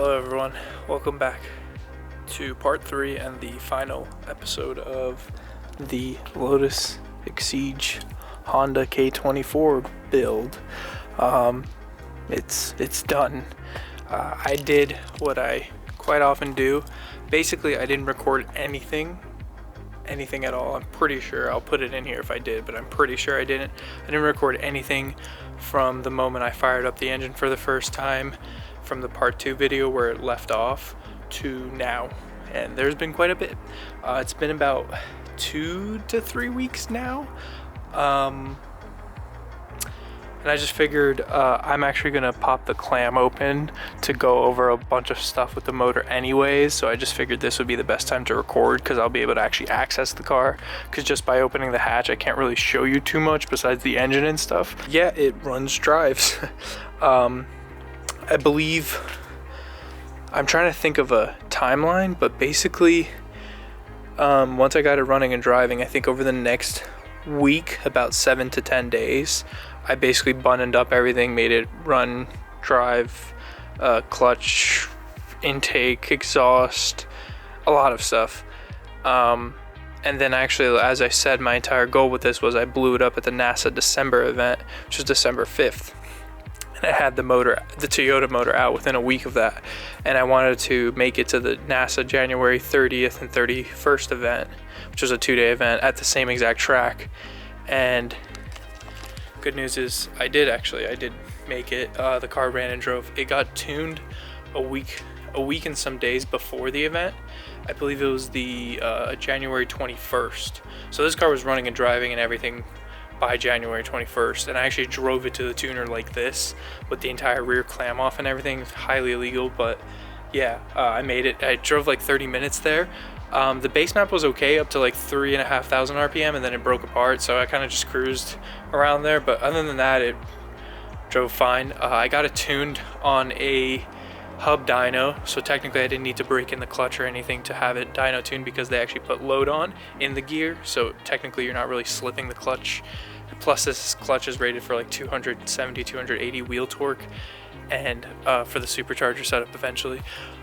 Hello everyone, welcome back to part 3 and the final episode of the Lotus Exige Honda K24 build. It's done. I did what I quite often do. Basically, I didn't record anything at all. I'm pretty sure. I'll put it in here if I did, but I'm pretty sure I didn't record anything from the moment I fired up the engine for the first time, from the part 2 video where it left off to now, and there's been quite a bit. It's been about 2 to 3 weeks now, and I just figured I'm actually gonna pop the clam open to go over a bunch of stuff with the motor anyways, so I just figured this would be the best time to record because I'll be able to actually access the car, because just by opening the hatch I can't really show you too much besides the engine and stuff. Yeah, it runs, drives. I believe, I'm trying to think of a timeline, but basically once I got it running and driving, I think over the next week, about 7 to 10 days, I basically buttoned up everything, made it run, drive, clutch, intake, exhaust, a lot of stuff. And then actually, as I said, my entire goal with this was I blew it up at the NASA December event, which was December 5th. And I had the Toyota motor out within a week of that. And I wanted to make it to the NASA January 30th and 31st event, which was a 2-day event at the same exact track. And good news is I did make it. The car ran and drove. It got tuned a week and some days before the event. I believe it was the January 21st. So this car was running and driving and everything by January 21st, and I actually drove it to the tuner like this with the entire rear clam off and everything. Highly illegal, but yeah, I made it. I drove like 30 minutes there. The base map was okay up to like 3,500 RPM, and then it broke apart, so I kind of just cruised around there, but other than that it drove fine. I got it tuned on a hub dyno, so technically I didn't need to break in the clutch or anything to have it dyno tuned, because they actually put load on in the gear, so technically you're not really slipping the clutch. Plus this clutch is rated for like 270, 280 wheel torque, and for the supercharger setup eventually,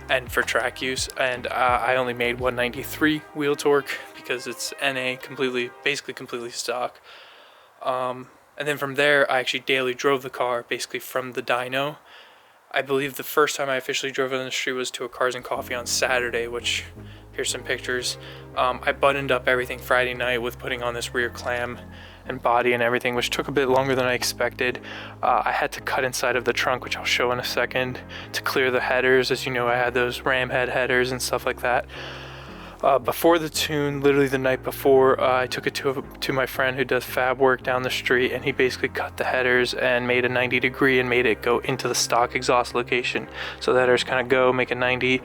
and for track use. And I only made 193 wheel torque because it's NA, basically completely stock. And then from there I actually daily drove the car basically from the dyno. I believe the first time I officially drove it on the street was to a Cars and Coffee on Saturday, which, here's some pictures. I buttoned up everything Friday night with putting on this rear clam and body and everything, which took a bit longer than I expected. I had to cut inside of the trunk, which I'll show in a second, to clear the headers. As you know, I had those ram head headers and stuff like that. Before the tune, literally the night before, I took it to my friend who does fab work down the street, and he basically cut the headers and made a 90 degree and made it go into the stock exhaust location. So the headers kind of go, make a 90,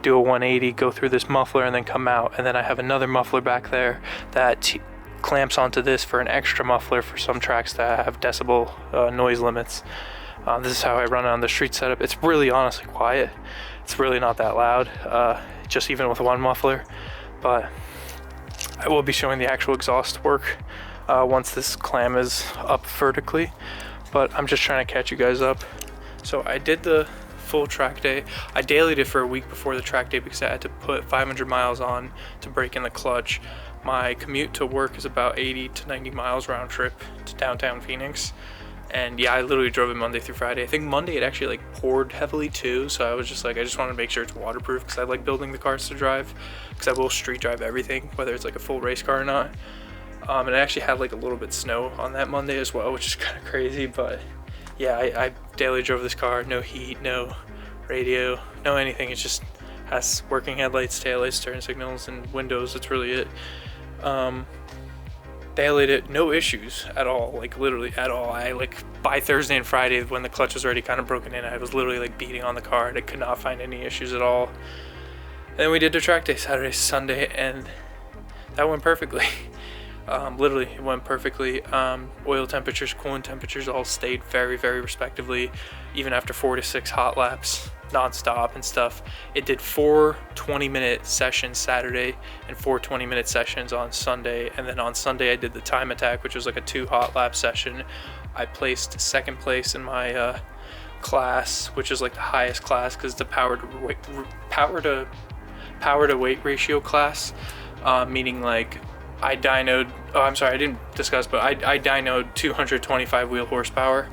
do a 180, go through this muffler, and then come out. And then I have another muffler back there that clamps onto this for an extra muffler for some tracks that have decibel noise limits. This is how I run it on the street setup. It's really honestly quiet. It's really not that loud, just even with one muffler. But I will be showing the actual exhaust work once this clam is up vertically. But I'm just trying to catch you guys up. So I did the full track day. I dailied it for a week before the track day because I had to put 500 miles on to break in the clutch. My commute to work is about 80 to 90 miles round trip to downtown Phoenix. And yeah, I literally drove it Monday through Friday. I think Monday it actually like poured heavily too, so I was just like, I just wanted to make sure it's waterproof because I like building the cars to drive, because I will street drive everything, whether it's like a full race car or not. And I actually had like a little bit of snow on that Monday as well, which is kind of crazy. But yeah, I daily drove this car, no heat, no radio, no anything. It just has working headlights, taillights, turn signals, and windows. That's really it. Dailied it, no issues at all, like literally at all. I like by Thursday and Friday, when the clutch was already kind of broken in, I was literally like beating on the car and I could not find any issues at all. And then we did the track day, Saturday, Sunday, and that went perfectly. Literally, it went perfectly. Oil temperatures, coolant temperatures all stayed very, very respectively, even after 4 to 6 hot laps, non-stop and stuff. It did 4 20-minute sessions Saturday and 4 20-minute sessions on Sunday. And then on Sunday, I did the time attack, which was like a 2 hot lap session. I placed second place in my class, which is like the highest class because the power to weight ratio class, meaning like I dynoed, I'm sorry, I didn't discuss, but I dynoed 225 wheel horsepower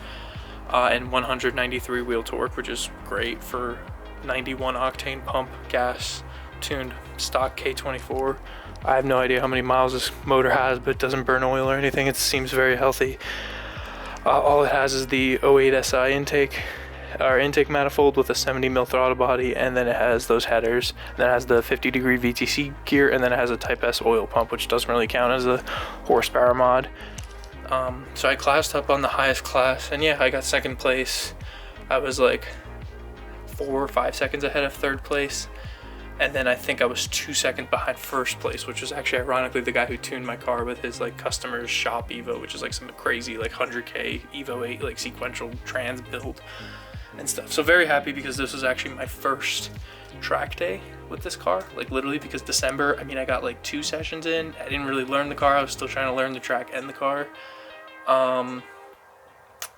and 193 wheel torque, which is great for 91 octane pump gas tuned stock K24. I have no idea how many miles this motor has, but it doesn't burn oil or anything. It seems very healthy. All it has is the 08 SI intake manifold with a 70 mil throttle body, and then it has those headers, and then it has the 50-degree VTC gear, and then it has a Type S oil pump, which doesn't really count as a horsepower mod. So I classed up on the highest class, and yeah, I got second place. I was like 4 or 5 seconds ahead of third place, and then I think I was 2 seconds behind first place, which was actually ironically the guy who tuned my car with his like customer's shop Evo, which is like some crazy like 100K Evo 8 like sequential trans build and stuff. So very happy because this was actually my first track day with this car, like literally, because December, I mean, I got like 2 sessions in. I didn't really learn the car. I was still trying to learn the track and the car.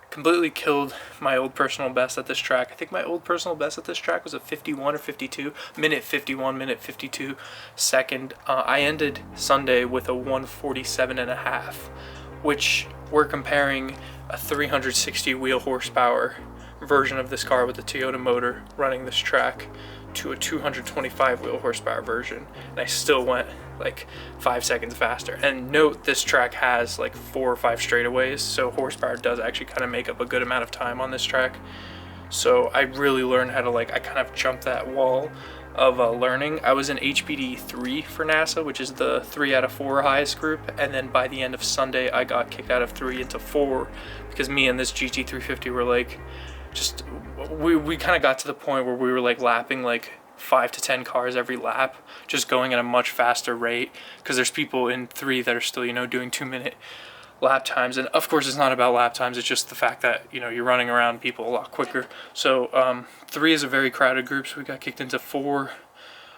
Completely killed my old personal best at this track. I think my old personal best at this track was a 51 or 52, minute 51, minute 52 second. I ended Sunday with a 147.5, which we're comparing a 360 wheel horsepower version of this car with the Toyota motor running this track to a 225 wheel horsepower version, and I still went like 5 seconds faster. And note, this track has like 4 or 5 straightaways, so horsepower does actually kind of make up a good amount of time on this track. So I really learned how to I kind of jumped that wall of learning. I was in HPD 3 for NASA, which is the 3 out of 4 highest group, and then by the end of Sunday I got kicked out of 3 into 4 because me and this GT350 were like, just we kind of got to the point where we were like lapping like 5 to 10 cars every lap, just going at a much faster rate, because there's people in 3 that are still, you know, doing 2-minute lap times. And of course it's not about lap times, it's just the fact that, you know, you're running around people a lot quicker. So 3 is a very crowded group, so we got kicked into 4.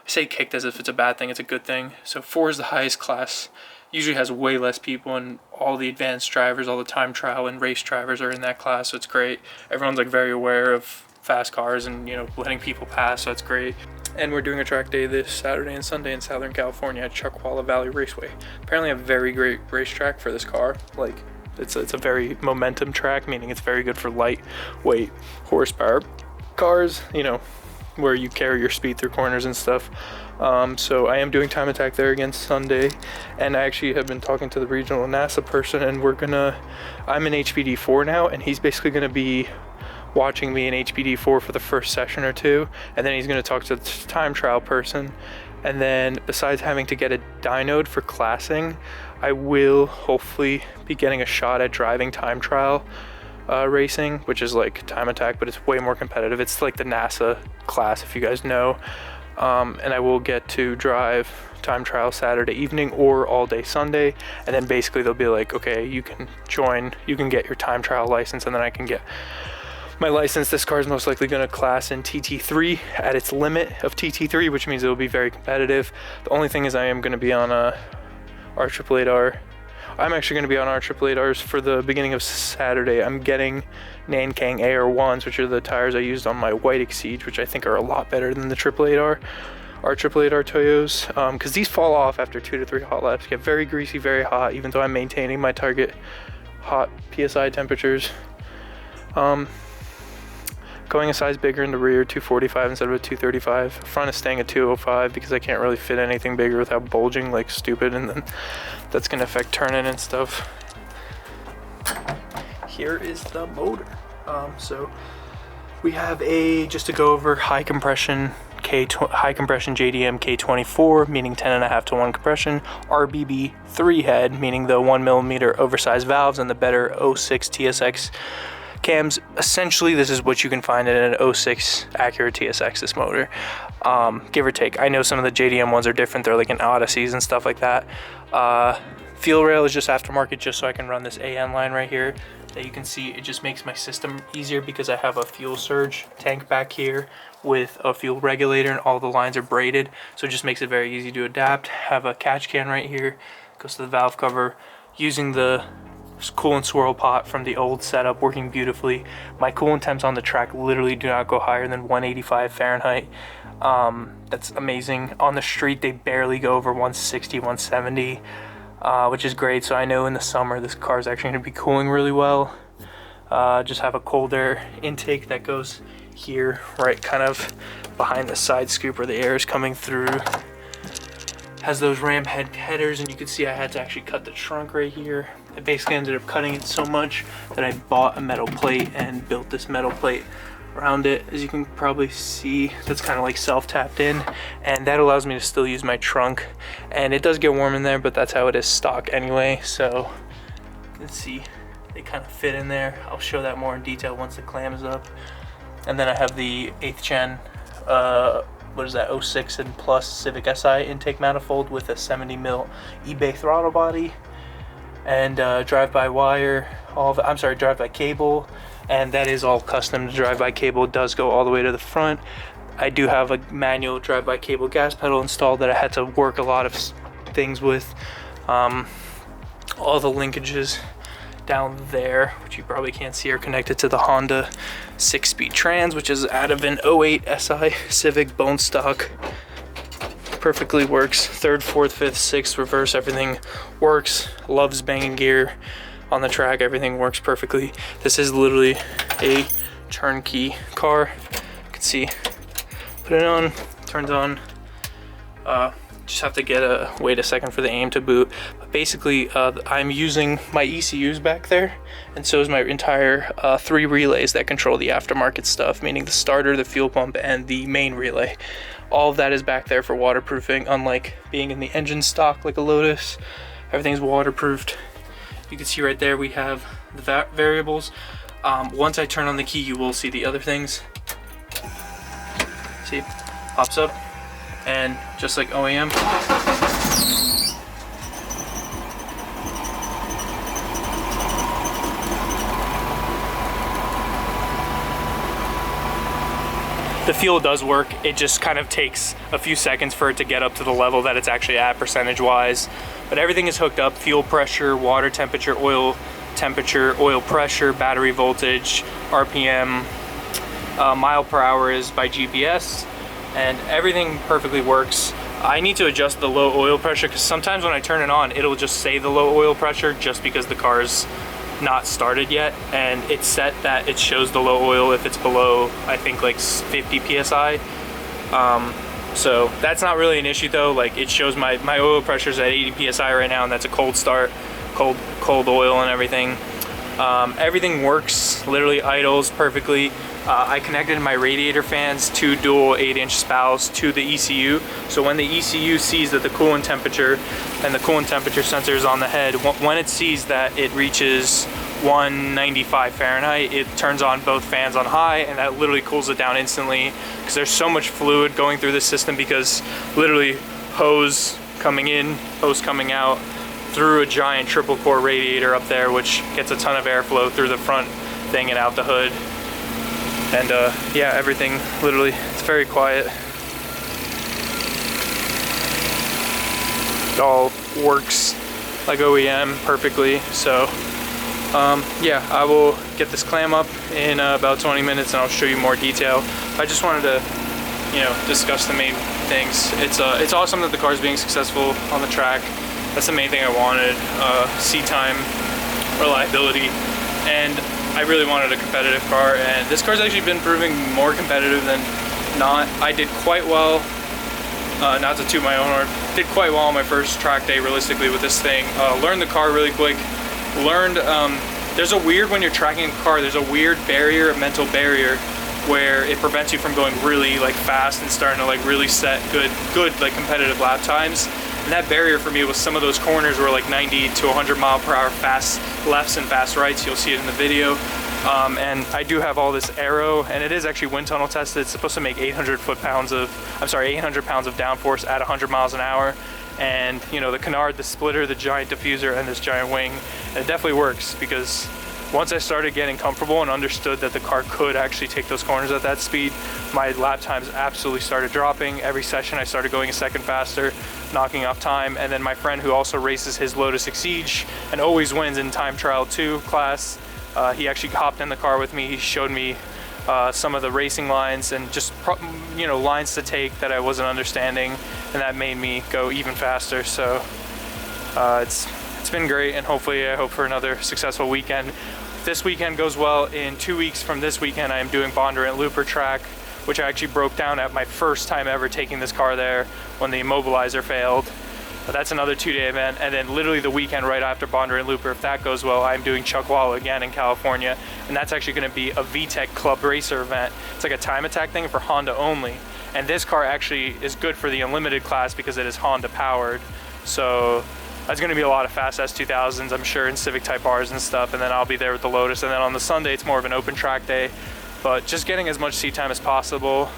I say kicked as if it's a bad thing, it's a good thing. So 4 is the highest class, usually has way less people, and all the advanced drivers, all the time trial and race drivers are in that class, so it's great. Everyone's like very aware of fast cars and, you know, letting people pass, so that's great. And we're doing a track day this Saturday and Sunday in Southern California at Chuckwalla Valley Raceway. Apparently a very great racetrack for this car. Like, it's a very momentum track, meaning it's very good for lightweight horsepower cars, you know, where you carry your speed through corners and stuff. So I am doing time attack there again Sunday, and I actually have been talking to the regional NASA person, and I'm in HPD 4 now, and he's basically gonna be watching me in HPD 4 for the first session or 2, and then he's gonna talk to the time trial person. And then besides having to get a dynoed for classing, I will hopefully be getting a shot at driving time trial racing, which is like time attack, but it's way more competitive. It's like the NASA class, if you guys know. And I will get to drive time trial Saturday evening or all day Sunday, and then basically they'll be like, okay, you can get your time trial license, and then I can get my license. This car is most likely going to class in TT3 at its limit of TT3, which means it will be very competitive. The only thing is I am going to be on R888R. I'm actually going to be on R888Rs for the beginning of Saturday. I'm getting Nankang AR1s, which are the tires I used on my white Exige, which I think are a lot better than the R888R Toyos, because these fall off after 2 to 3 hot laps, get very greasy, very hot, even though I'm maintaining my target hot PSI temperatures. Going a size bigger in the rear, 245 instead of a 235. Front is staying at 205 because I can't really fit anything bigger without bulging like stupid, and then that's gonna affect turning and stuff. Here is the motor. So we have just to go over high compression JDM K24, meaning 10.5 to 1 compression, RBB 3 head, meaning the 1mm oversized valves and the better 06 TSX cams. Essentially, this is what you can find in an 06 Acura TSX, this motor, give or take. I know some of the JDM ones are different, they're like in Odysseys and stuff like that. Fuel rail is just aftermarket, just so I can run this AN line right here that you can see. It just makes my system easier because I have a fuel surge tank back here with a fuel regulator, and all the lines are braided, so it just makes it very easy to adapt. Have a catch can right here, goes to the valve cover. Using the coolant swirl pot from the old setup working beautifully. My coolant temps on the track literally do not go higher than 185 Fahrenheit. That's amazing. On the street they barely go over 160, 170, which is great. So I know in the summer this car is actually going to be cooling really well. Just have a cold air intake that goes here, right kind of behind the side scoop where the air is coming through. Has those ram headers, and you can see I had to actually cut the trunk right here. I basically ended up cutting it so much that I bought a metal plate and built this metal plate around it. As you can probably see, that's kind of like self-tapped in, and that allows me to still use my trunk. And it does get warm in there, but that's how it is stock anyway. So you can see they kind of fit in there. I'll show that more in detail once the clam is up. And then I have the 8th gen what is that, 06 and plus Civic Si intake manifold with a 70mm eBay throttle body, and drive-by-wire, drive-by cable, and that is all custom. The drive-by cable does go all the way to the front. I do have a manual drive-by cable gas pedal installed that I had to work a lot of things with. All the linkages down there, which you probably can't see, are connected to the Honda 6-speed trans, which is out of an 08 SI Civic bone stock. Perfectly works. 3rd, 4th, 5th, 6th, reverse, everything works. Loves banging gear on the track. Everything works perfectly. This is literally a turnkey car. You can see, put it on, turns on. Just have to wait a second for the aim to boot. But basically, I'm using my ECUs back there, and so is my entire 3 relays that control the aftermarket stuff, meaning the starter, the fuel pump, and the main relay. All of that is back there for waterproofing, unlike being in the engine stock like a Lotus. Everything's waterproofed. You can see right there we have the variables. Once I turn on the key, you will see the other things. See, pops up. And just like OEM, the fuel does work. It just kind of takes a few seconds for it to get up to the level that it's actually at percentage wise. But everything is hooked up: fuel pressure, water temperature, oil pressure, battery voltage, RPM, mile per hour is by GPS. And everything perfectly works. I need to adjust the low oil pressure because sometimes when I turn it on, it'll just say the low oil pressure just because the car's not started yet, and it's set that it shows the low oil if it's below, I think, like 50 psi. So that's not really an issue though. Like, it shows my oil pressure's at 80 psi right now, and that's a cold start, cold oil and everything. Everything works, literally idles perfectly. I connected my radiator fans, 2 dual 8-inch spouts, to the ECU. So when the ECU sees that the coolant temperature and the coolant temperature sensor is on the head, when it sees that it reaches 195 Fahrenheit, it turns on both fans on high, and that literally cools it down instantly because there's so much fluid going through the system, because literally hose coming in, hose coming out through a giant triple core radiator up there, which gets a ton of airflow through the front thing and out the hood. And yeah, everything literally, it's very quiet. It all works like OEM perfectly. So yeah, I will get this clam up in about 20 minutes and I'll show you more detail. I just wanted to, discuss the main things. It's awesome that the car is being successful on the track. That's the main thing I wanted. Seat time, reliability, and I really wanted a competitive car, and this car's actually been proving more competitive than not. I did quite well, not to toot my own horn, did quite well on my first track day realistically with this thing. Learned the car really quick. Learned, when you're tracking a car, there's a weird barrier, a mental barrier, where it prevents you from going really fast and starting to really set good competitive lap times. And that barrier for me was some of those corners were 90 to 100 mile per hour fast lefts and fast rights. You'll see it in the video. And I do have all this aero, and it is actually wind tunnel tested. It's supposed to make 800 pounds of downforce at 100 miles an hour. And the canard, the splitter, the giant diffuser, and this giant wing. And it definitely works because once I started getting comfortable and understood that the car could actually take those corners at that speed, my lap times absolutely started dropping. Every session I started going a second faster, knocking off time. And then my friend who also races his Lotus Exige and always wins in time trial 2 class, he actually hopped in the car with me. He showed me some of the racing lines and just lines to take that I wasn't understanding, and that made me go even faster. So it's been great, and hopefully I hope for another successful weekend. If this weekend goes well, in 2 weeks from this weekend I am doing Bondurant Looper track, which I actually broke down at my first time ever taking this car there when the immobilizer failed. But that's another 2-day event. And then literally the weekend right after Bondurant Looper, if that goes well, I'm doing Chuckwalla again in California, and that's actually going to be a VTEC Club Racer event. It's like a time attack thing for Honda only, and this car actually is good for the unlimited class because it is Honda powered. So that's going to be a lot of fast S2000s, I'm sure, and Civic Type Rs and stuff, and then I'll be there with the Lotus. And then on the Sunday it's more of an open track day, but just getting as much seat time as possible.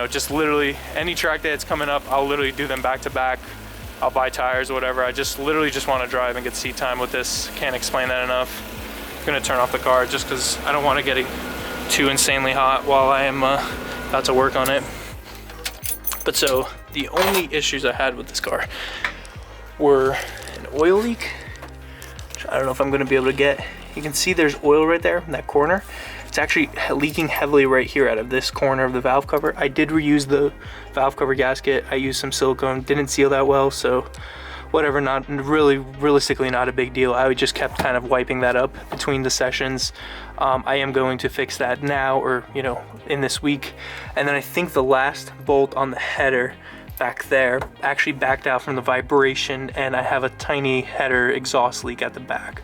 Just literally any track day that's coming up, I'll literally do them back to back. I'll buy tires or whatever. I just literally just want to drive and get seat time with this. Can't explain that enough. I'm gonna turn off the car just because I don't want to get too insanely hot while I am about to work on it. But so the only issues I had with this car were an oil leak, which I don't know if I'm gonna be able to get. You can see there's oil right there in that corner. It's actually leaking heavily right here out of this corner of the valve cover. I did reuse the valve cover gasket. I used some silicone, didn't seal that well, so whatever, not really, realistically not a big deal. I just kept kind of wiping that up between the sessions. I am going to fix that now, or in this week. And then I think the last bolt on the header back there actually backed out from the vibration, and I have a tiny header exhaust leak at the back.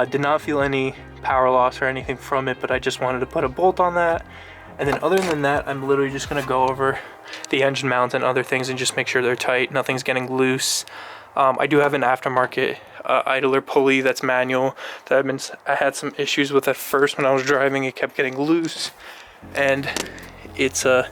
Did not feel any power loss or anything from it, but I just wanted to put a bolt on that. And then other than that, I'm literally just gonna go over the engine mount and other things and just make sure they're tight, nothing's getting loose. I do have an aftermarket idler pulley that's manual that I had some issues with at first when I was driving. It kept getting loose, and it's a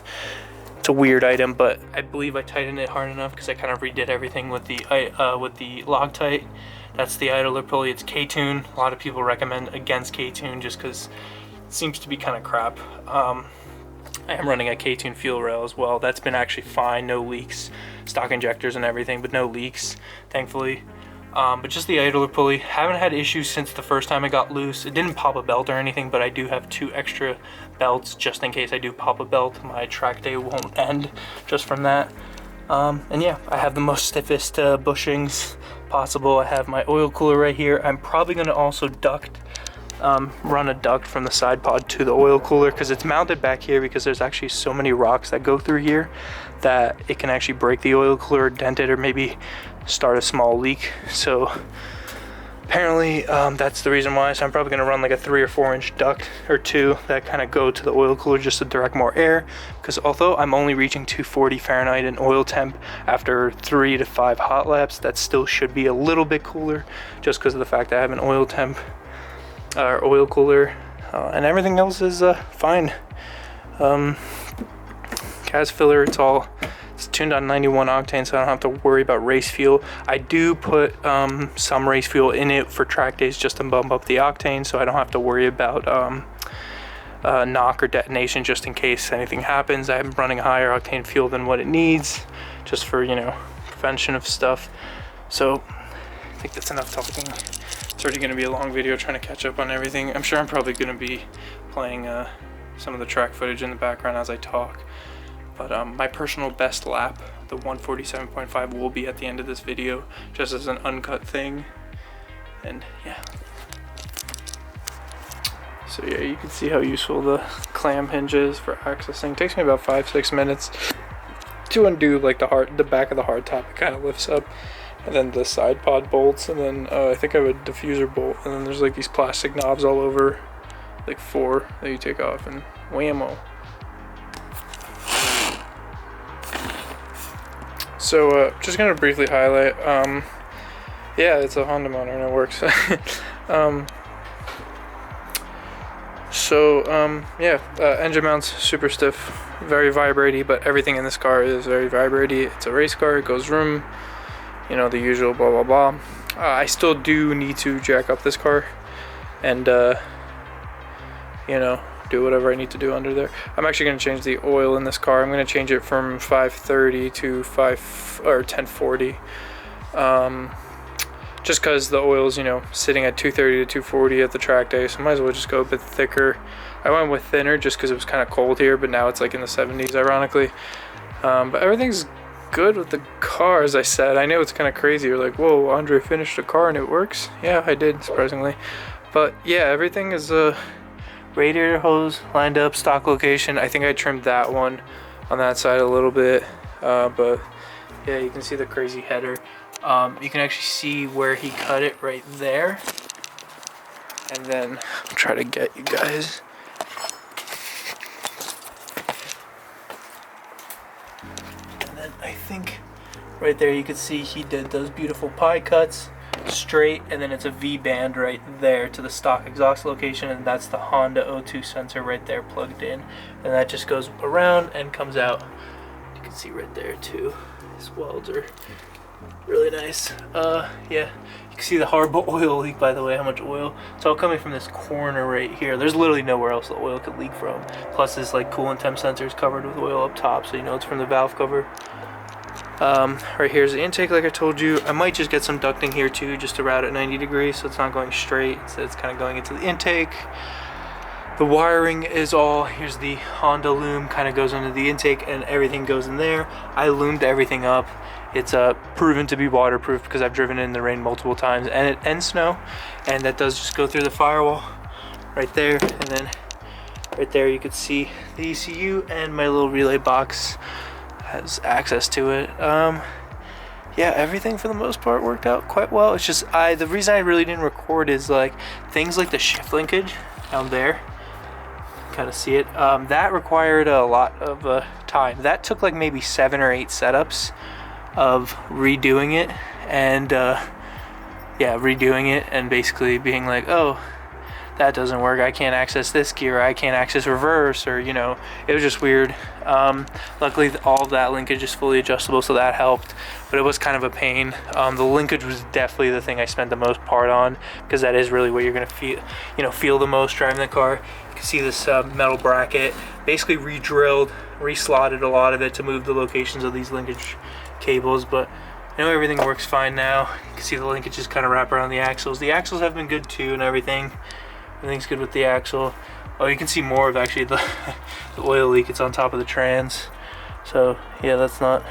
weird item, but I believe I tightened it hard enough because I kind of redid everything with the Loctite. That's the idler pulley. It's K-tune. A lot of people recommend against K-tune just because it seems to be kind of crap. I am running a K-tune fuel rail as well. That's been actually fine, no leaks. Stock injectors and everything, but no leaks, thankfully. But just the idler pulley. Haven't had issues since the first time it got loose. It didn't pop a belt or anything, but I do have 2 extra belts just in case I do pop a belt. My track day won't end just from that. And yeah, I have the most stiffest bushings possible. I have my oil cooler right here. I'm probably going to also run a duct from the side pod to the oil cooler because it's mounted back here, because there's actually so many rocks that go through here that it can actually break the oil cooler or dent it or maybe start a small leak. So apparently that's the reason why. So I'm probably going to run like a 3 or 4 inch duct or 2 that kind of go to the oil cooler just to direct more air, because although I'm only reaching 240 Fahrenheit in oil temp after 3 to 5 hot laps, that still should be a little bit cooler just because of the fact that I have an oil temp or oil cooler, and everything else is fine. Gas filler, it's tuned on 91 octane, so I don't have to worry about race fuel. I do put some race fuel in it for track days just to bump up the octane, so I don't have to worry about knock or detonation just in case anything happens. I'm running higher octane fuel than what it needs just for prevention of stuff. So I think that's enough talking. It's already going to be a long video trying to catch up on everything. I'm sure I'm probably going to be playing some of the track footage in the background as I talk. But my personal best lap, the 147.5, will be at the end of this video, just as an uncut thing. And yeah. So yeah, you can see how useful the clam hinge is for accessing. It takes me about 5-6 minutes to undo like the back of the hardtop. It kind of lifts up, and then the side pod bolts, and then I think I have a diffuser bolt, and then there's like these plastic knobs all over, like 4 that you take off, and whammo. So just gonna briefly highlight, yeah, it's a Honda motor and it works. Engine mounts super stiff, very vibraty, but everything in this car is very vibraty. It's a race car, it goes vroom, the usual blah blah blah. I still do need to jack up this car. and you know, do whatever I need to do under there. I'm actually going to change the oil in this car. I'm going to change it from 530 to 1040. Just because the oil's, you know, sitting at 230 to 240 at the track day, so I might as well just go a bit thicker. I went with thinner just because it was kind of cold here, but now it's like in the 70s, ironically. But everything's good with the car, as I said. I know it's kind of crazy. You're like, whoa, Andre finished a car and it works? Yeah, I did, surprisingly. But yeah, everything is radiator hose lined up, stock location. I think I trimmed that one on that side a little bit, but yeah, you can see the crazy header. You can actually see where he cut it right there, and then I'll try to get you guys. And then I think right there you can see he did those beautiful pie cuts straight, and then it's a V band right there to the stock exhaust location, and that's the Honda O2 sensor right there plugged in, and that just goes around and comes out. You can see right there too. His welds are really nice. Yeah, you can see the horrible oil leak, by the way, how much oil. It's all coming from this corner right here. There's literally nowhere else the oil could leak from. Plus this like coolant temp sensor is covered with oil up top, so you know it's from the valve cover. Right here's the intake, like I told you. I might just get some ducting here too, just to route it 90 degrees so it's not going straight, so it's kind of going into the intake. The wiring is all, here's the Honda loom, kind of goes into the intake, and everything goes in there. I loomed everything up. It's proven to be waterproof because I've driven it in the rain multiple times and snow, and that does just go through the firewall right there. And then right there you could see the ECU, and my little relay box has access to it. Yeah, everything for the most part worked out quite well. It's just the reason I really didn't record is like things like the shift linkage down there. Kind of see it. That required a lot of time. That took like maybe 7 or 8 setups of redoing it, and yeah, redoing it and basically being like, oh, that doesn't work, I can't access this gear, I can't access reverse, or you know, it was just weird. Luckily all of that linkage is fully adjustable, so that helped, but it was kind of a pain. The linkage was definitely the thing I spent the most part on, because that is really what you're gonna feel, you know, feel the most driving the car. You can see this metal bracket, basically re-drilled, re-slotted a lot of it to move the locations of these linkage cables, but I know everything works fine now. You can see the linkages kind of wrap around the axles. The axles have been good too, and everything. Everything's good with the axle. Oh, you can see more of actually the oil leak. It's on top of the trans. So yeah, it's not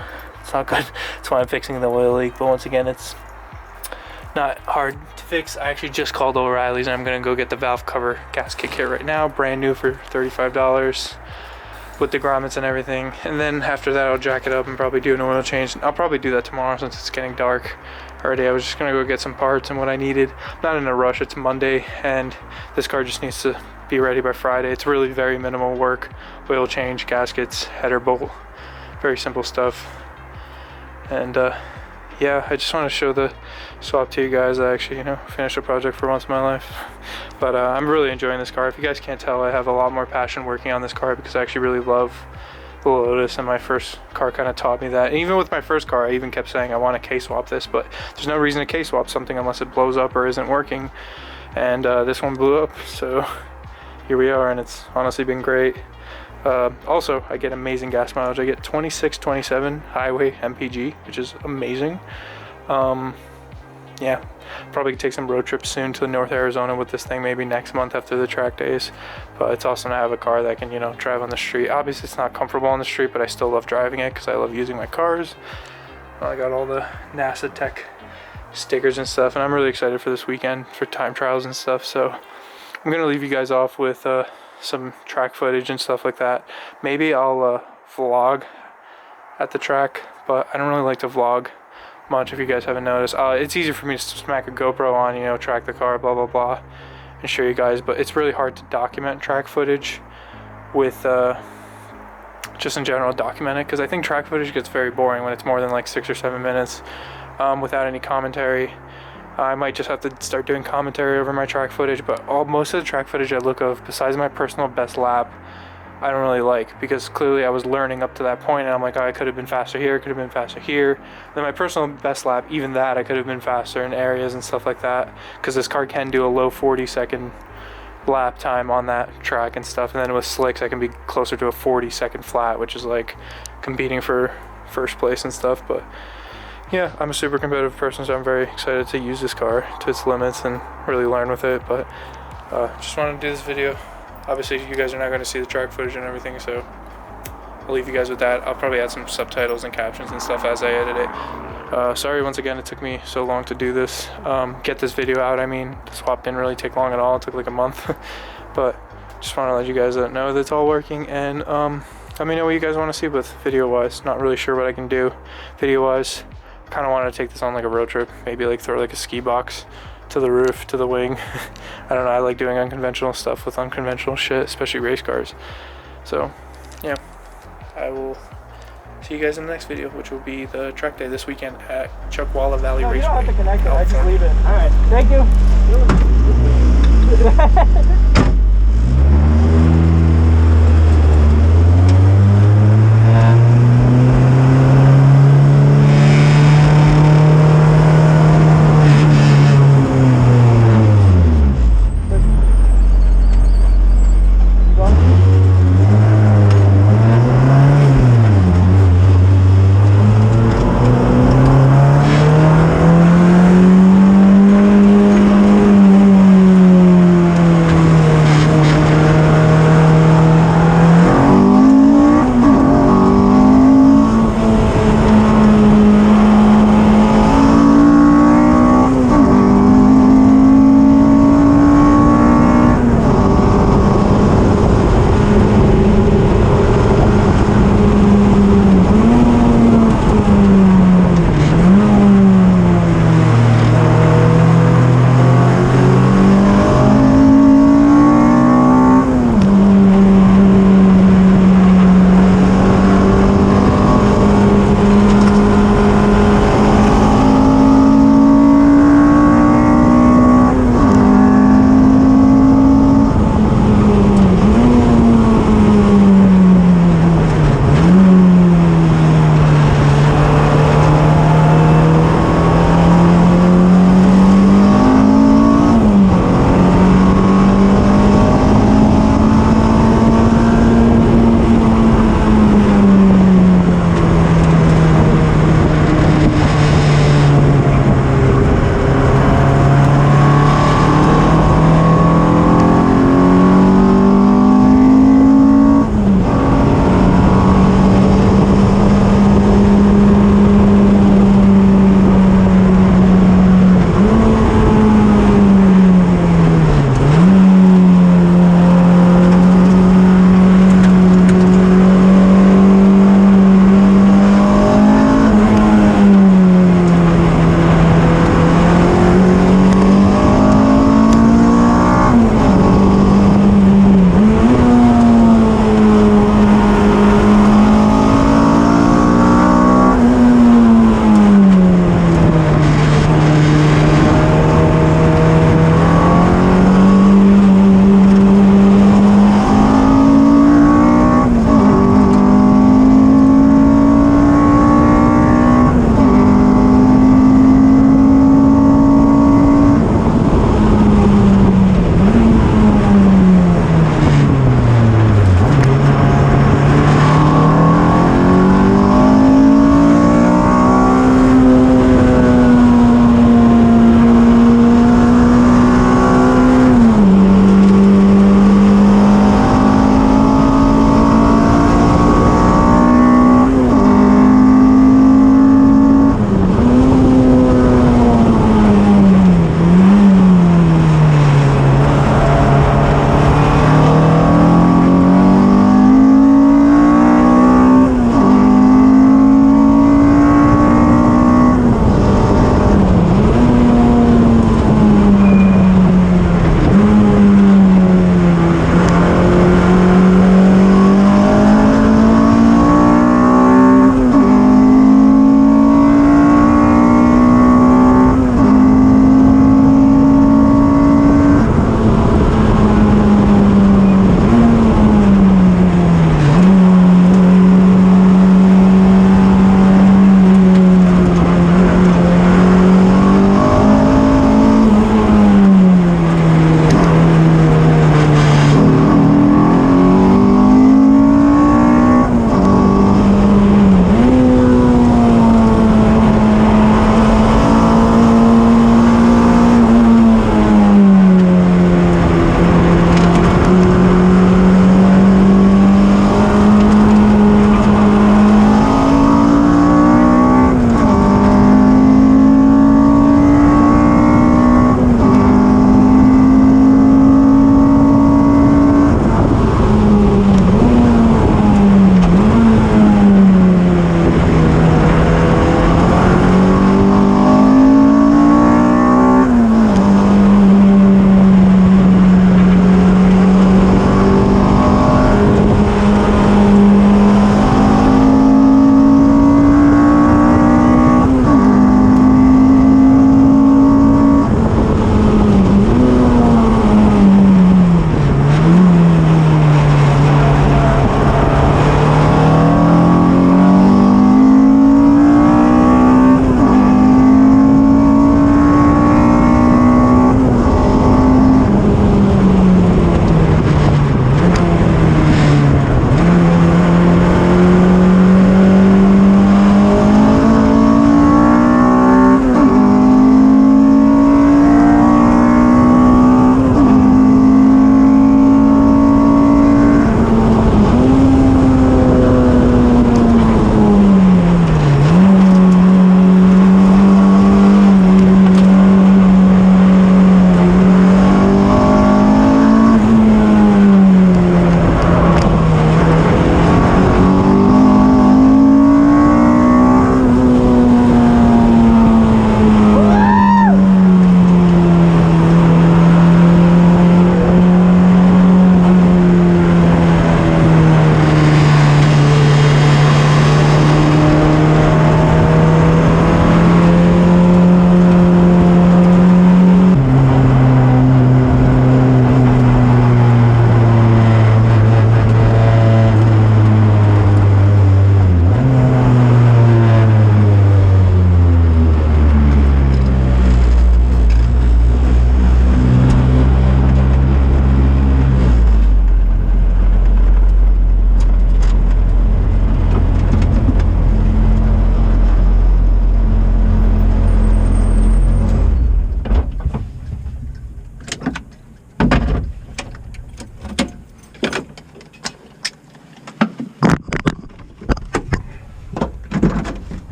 good. That's why I'm fixing the oil leak. But once again, it's not hard to fix. I actually just called O'Reilly's, and I'm gonna go get the valve cover gasket kit right now, brand new for $35 with the grommets and everything. And then after that, I'll jack it up and probably do an oil change. I'll probably do that tomorrow since it's getting dark already. I was just gonna go get some parts and what I needed. I'm not in a rush. It's Monday, and this car just needs to be ready by Friday. It's really very minimal work. Oil change, gaskets, header bolt, very simple stuff. And yeah, I just want to show the swap to you guys. I actually, you know, finished a project for once in my life. But I'm really enjoying this car. If you guys can't tell, I have a lot more passion working on this car because I actually really love the Lotus, and my first car kind of taught me that. And even with my first car, I even kept saying I want to K-swap this, but there's no reason to K-swap something unless it blows up or isn't working. And this one blew up, so here we are, and it's honestly been great. Also, I get amazing gas mileage. I get 26, 27 highway MPG, which is amazing. Yeah, probably take some road trips soon to North Arizona with this thing, maybe next month after the track days. But it's awesome to have a car that can, you know, drive on the street. Obviously, it's not comfortable on the street, but I still love driving it because I love using my cars. I got all the NASA Tech stickers and stuff, and I'm really excited for this weekend for time trials and stuff. So I'm gonna leave you guys off with some track footage and stuff like that. Maybe I'll vlog at the track, but I don't really like to vlog much, if you guys haven't noticed. It's easier for me to smack a GoPro on, you know, track the car, blah blah blah, and show you guys, but it's really hard to document track footage with just in general document it, because I think track footage gets very boring when it's more than like 6 or 7 minutes without any commentary. I might just have to start doing commentary over my track footage, but most of the track footage I look of, besides my personal best lap, I don't really like, because clearly I was learning up to that point and I'm like, oh, I could have been faster here, could have been faster here. Then my personal best lap, even that I could have been faster in areas and stuff like that, because this car can do a low 40-second lap time on that track and stuff. And then with slicks I can be closer to a 40-second flat, which is like competing for first place and stuff. But yeah, I'm a super competitive person, so I'm very excited to use this car to its limits and really learn with it. But just wanted to do this video. Obviously you guys are not going to see the track footage and everything, so I'll leave you guys with that. I'll probably add some subtitles and captions and stuff as I edit it. Sorry once again it took me so long to do this, get this video out. I mean, the swap didn't really take long at all. It took like a month. But just want to let you guys know that it's all working, and let me know what you guys want to see with video wise. Not really sure what I can do video wise. Kind of wanted to take this on like a road trip, maybe like throw like a ski box to the roof, to the wing. I don't know, I like doing unconventional stuff with unconventional shit, especially race cars. So yeah, I will see you guys in the next video, which will be the track day this weekend at Chuckwalla Valley Raceway. You don't have to connect it, I just leave it. All right, thank you.